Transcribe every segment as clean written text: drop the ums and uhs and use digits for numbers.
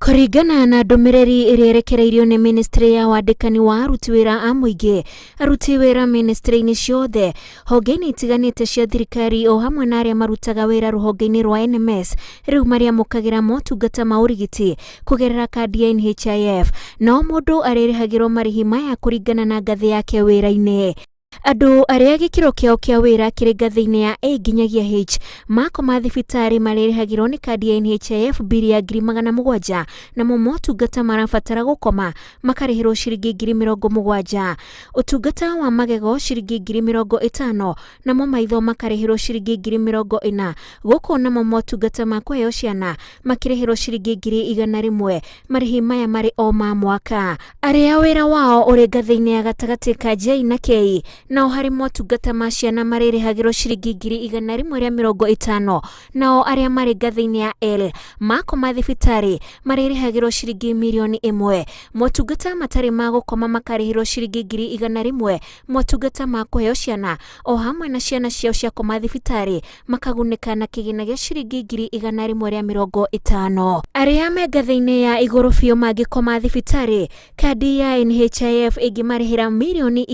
Kũringana na ndũmĩrĩri ĩrĩa ĩrekereirio nĩ Ministry ya wandĩkani wa aruti wĩra a mũingĩ, aruti wĩra ministry-inĩ ciothe, honge-inĩ itiganĩte cia thirikari o hamwe na arĩa marutaga wĩra rũhonge-inĩ rwa NMS, rĩu marĩamũkagĩra motungata ma ũrigiti kũgerera kandi ya NHIF, no mũndũ arĩrĩhagĩrwo marĩhi maya kũringana na ngathĩ yake wĩra-inĩ. Andũ arĩa gĩkĩro kĩao kĩa wĩra kĩrĩ ngathĩ-inĩ ya A nginyagia H makoma thibitarĩ marĩrĩhagĩrwo nĩ kandi ya NHIF mbiri ya 700, namo motungata marabatara gũkoma makarĩhĩrwo ciringi 70,000, ũtungata wa magego ciringi 50,000, namo maitho makarĩhĩrwo ciringi 40,000, gũkũ namo motungata ma kũheo ciana makĩrĩhĩrwo ciringi 100,000, marĩhi maya marĩ o ma mwaka. Arĩa wĩra wao ũrĩ ngathĩ-inĩ ya gatagatĩ ka J na K, nao harĩ motungata ma ciana marĩrĩhagĩrwo ciringi 150,000, nao arĩa marĩ ngathĩ-inĩ ya L makoma thibitarĩ marĩrĩhagĩrwo ciringi 1,000,000, motungata matarĩ ma gũkoma makarĩhĩrwo ciringi 100,000, motungata ma kũheo ciana o hamwe na ciana ciao cia koma thibitarĩ makagunĩka na kĩgĩna gĩa ciringi 150,000. Arĩa me ngathĩ-inĩ ya igũrũ biũ mangĩkoma thibitarĩ, kandi ya NHIF ĩngĩmarĩhĩra 2.5 million,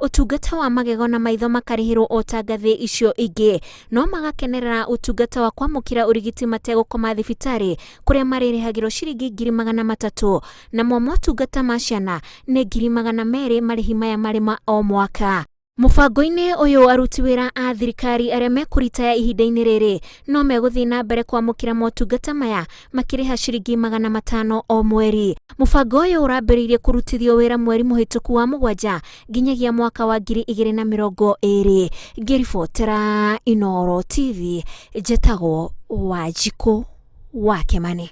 ũtungata wa magego na maitho makarĩhĩrwo o ta ngathĩ icio ingĩ, no magakenerera ũtungata wa kwamũkĩra ũrigiti mategũkoma thibitarĩ kũrĩa marĩrĩhagĩrwo ciringi 300,000, namo motungata ma ciana nĩ 200,000, marĩhi maya marĩ ma o mwaka. Mũbango-inĩ ũyũ aruti wĩra a thirikari arĩa mekũritaya ihinda-inĩ rĩrĩ no megũthiĩ na mbere kwamũkĩra motungata maya makĩrĩha ciringi 500 o mweri. Mũbango ũyũ ũrambĩrĩirie kũrutithio wĩra mweri mũhĩtũku wa 7 nginyagia mwaka wa 2020. Ngĩribotera Inooro TV, njĩtagwo Wanjikũ wa Kĩmani.